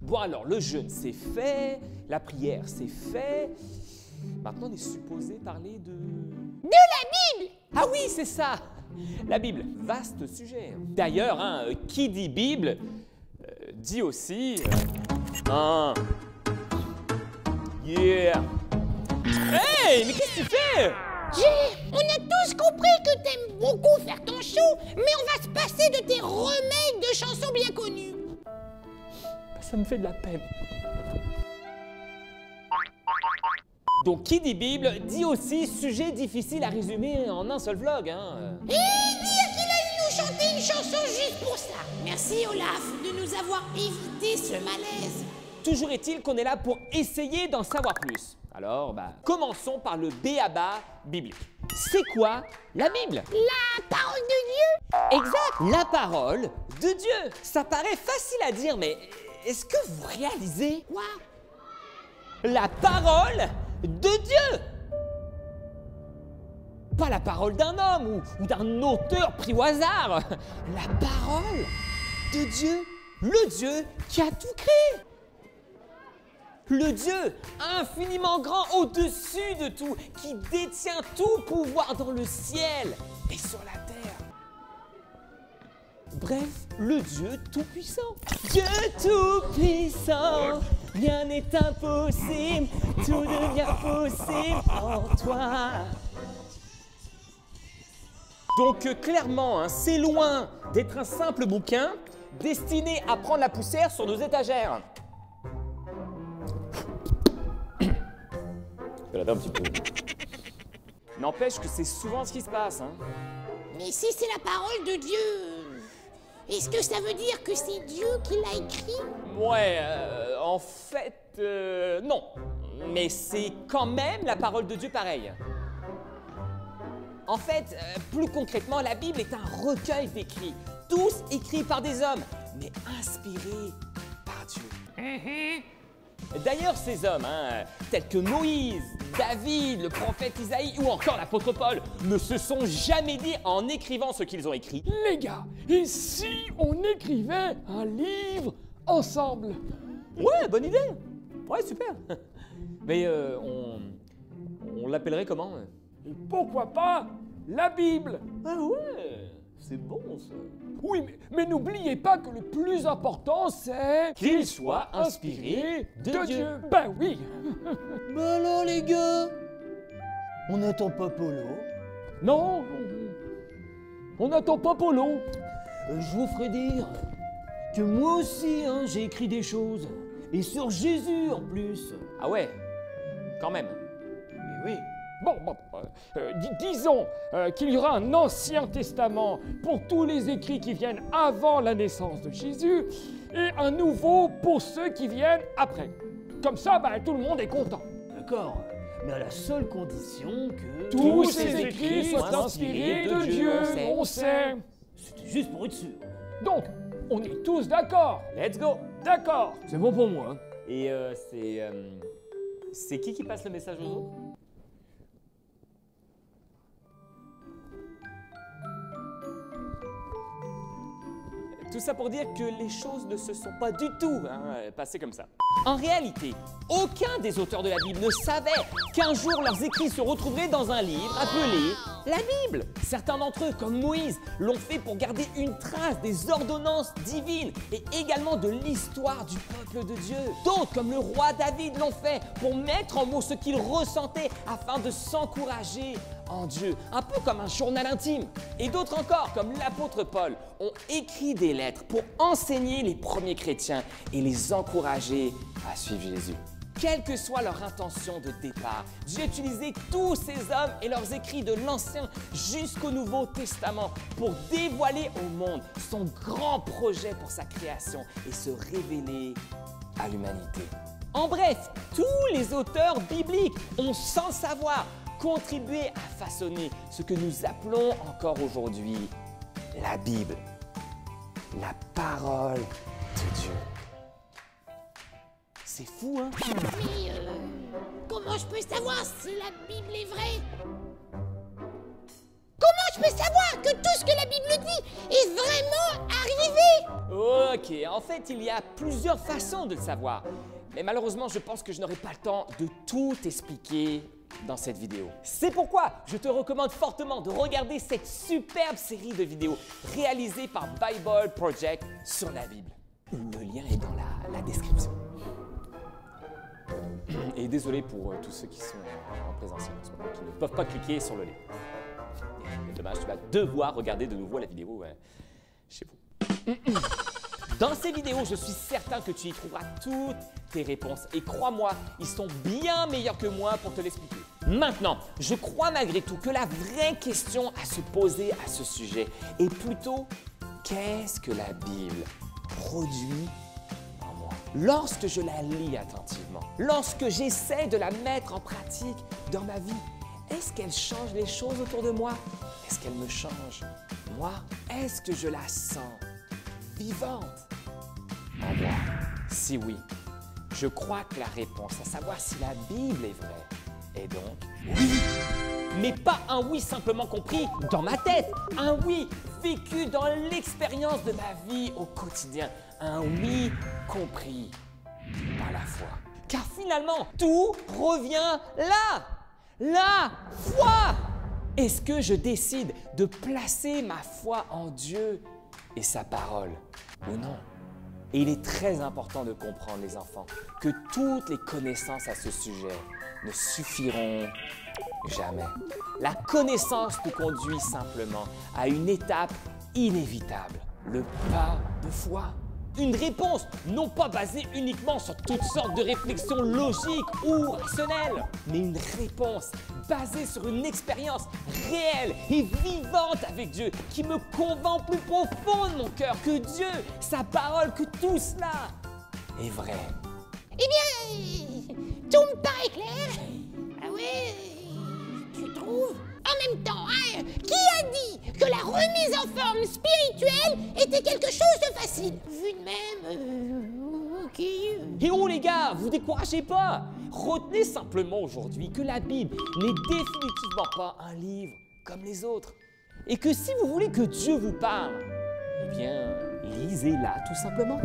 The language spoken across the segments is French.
Bon alors, le jeûne c'est fait, la prière c'est fait. Maintenant on est supposé parler de la Bible! Ah oui, c'est ça! La Bible, vaste sujet. D'ailleurs, hein, qui dit Bible, dit aussi... Yeah! Hey, mais qu'est-ce que tu fais? On a tous compris que t'aimes beaucoup faire ton show, mais on va se passer de tes remakes de chansons bien connues. Ça me fait de la peine. Donc, qui dit Bible, dit aussi sujet difficile à résumer en un seul vlog, hein. Et dire qu'il a eu nous chanter une chanson juste pour ça. Merci Olaf de nous avoir évité ce malaise. Toujours est-il qu'on est là pour essayer d'en savoir plus. Alors, commençons par le b.a.-ba biblique. C'est quoi la Bible? La parole de Dieu? Exact, la parole de Dieu. Ça paraît facile à dire, mais est-ce que vous réalisez? Quoi? La parole de Dieu! Pas la parole d'un homme ou d'un auteur pris au hasard. La parole de Dieu, le Dieu qui a tout créé. Le Dieu infiniment grand au-dessus de tout, qui détient tout pouvoir dans le ciel et sur la terre. Bref, le Dieu tout-puissant. Dieu tout-puissant, rien n'est impossible, tout devient possible en toi. Donc clairement, hein, c'est loin d'être un simple bouquin destiné à prendre la poussière sur nos étagères. Je vais laver un petit peu. N'empêche que c'est souvent ce qui se passe, hein. Mais si c'est la parole de Dieu, est-ce que ça veut dire que c'est Dieu qui l'a écrit? Ouais, en fait, non. Mais c'est quand même la parole de Dieu pareil. En fait, plus concrètement, la Bible est un recueil d'écrits, tous écrits par des hommes, mais inspirés par Dieu. D'ailleurs, ces hommes, hein, tels que Moïse, David, le prophète Isaïe ou encore l'apôtre Paul, ne se sont jamais dit en écrivant ce qu'ils ont écrit. Les gars, et si on écrivait un livre ensemble? Ouais, bonne idée. Ouais, super. Mais on l'appellerait comment? Et pourquoi pas la Bible? Ah ouais, c'est bon ça. Oui, mais n'oubliez pas que le plus important, c'est... Qu'il soit inspiré de Dieu. Ben oui. Bah alors les gars, on n'attend pas Polo. Non, on n'attend pas Polo. Je vous ferai dire que moi aussi, hein, j'ai écrit des choses. Et sur Jésus en plus. Ah ouais, quand même. Mais oui. Bon, disons qu'il y aura un Ancien Testament pour tous les écrits qui viennent avant la naissance de Jésus et un nouveau pour ceux qui viennent après. Comme ça, tout le monde est content. D'accord, mais à la seule condition que... Tous ces écrits soient inspirés de Dieu, on sait. C'était juste pour être sûr. Donc, on est tous d'accord. Let's go. D'accord. C'est bon pour moi. Et c'est qui passe le message aux autres? Tout ça pour dire que les choses ne se sont pas du tout passées comme ça. En réalité, aucun des auteurs de la Bible ne savait qu'un jour leurs écrits se retrouveraient dans un livre appelé la Bible. Certains d'entre eux, comme Moïse, l'ont fait pour garder une trace des ordonnances divines et également de l'histoire du peuple de Dieu. D'autres, comme le roi David, l'ont fait pour mettre en mots ce qu'ils ressentaient afin de s'encourager en Dieu, un peu comme un journal intime. Et d'autres encore, comme l'apôtre Paul, ont écrit des lettres pour enseigner les premiers chrétiens et les encourager à suivre Jésus. Quelle que soit leur intention de départ, Dieu utilisait tous ces hommes et leurs écrits de l'Ancien jusqu'au Nouveau Testament pour dévoiler au monde son grand projet pour sa création et se révéler à l'humanité. En bref, tous les auteurs bibliques ont sans savoir contribué à façonner ce que nous appelons encore aujourd'hui la Bible, la parole de Dieu. C'est fou, hein? Mais comment je peux savoir si la Bible est vraie? Comment je peux savoir que tout ce que la Bible dit est vraiment arrivé? Ok, en fait, il y a plusieurs façons de le savoir. Mais malheureusement, je pense que je n'aurai pas le temps de tout expliquer dans cette vidéo. C'est pourquoi je te recommande fortement de regarder cette superbe série de vidéos réalisée par Bible Project sur la Bible. Le lien est dans la description. Et désolé pour tous ceux qui sont en présentiel en ce moment, qui ne peuvent pas cliquer sur le lien. Et dommage, tu vas devoir regarder de nouveau la vidéo chez vous. Dans ces vidéos, je suis certain que tu y trouveras toutes tes réponses. Et crois-moi, ils sont bien meilleurs que moi pour te l'expliquer. Maintenant, je crois malgré tout que la vraie question à se poser à ce sujet est plutôt qu'est-ce que la Bible produit en moi? Lorsque je la lis attentivement, lorsque j'essaie de la mettre en pratique dans ma vie, est-ce qu'elle change les choses autour de moi? Est-ce qu'elle me change? Moi, est-ce que je la sens vivante en moi? Si oui, je crois que la réponse à savoir si la Bible est vraie est donc oui. Mais pas un oui simplement compris dans ma tête, un oui vécu dans l'expérience de ma vie au quotidien, un oui compris par la foi. Car finalement, tout revient là, la foi. Est-ce que je décide de placer ma foi en Dieu et sa parole ou non? Et il est très important de comprendre, les enfants, que toutes les connaissances à ce sujet ne suffiront jamais. La connaissance nous conduit simplement à une étape inévitable, le pas de foi. Une réponse non pas basée uniquement sur toutes sortes de réflexions logiques ou rationnelles, mais une réponse basée sur une expérience réelle et vivante avec Dieu qui me convainc au plus profond de mon cœur que Dieu, sa parole, que tout cela est vrai. Eh bien, tout me paraît clair. Ah ouais, tu trouves? En même temps, hein, qui a dit que la remise en forme spirituelle était quelque chose de facile? Vu de même, ok. Et oh les gars, vous découragez pas! Retenez simplement aujourd'hui que la Bible n'est définitivement pas un livre comme les autres. Et que si vous voulez que Dieu vous parle, eh bien, lisez-la tout simplement.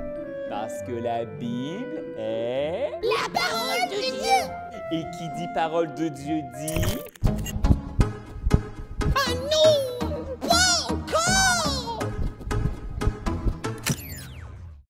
Parce que la Bible est... La parole de Dieu! Et qui dit parole de Dieu dit... Ah non!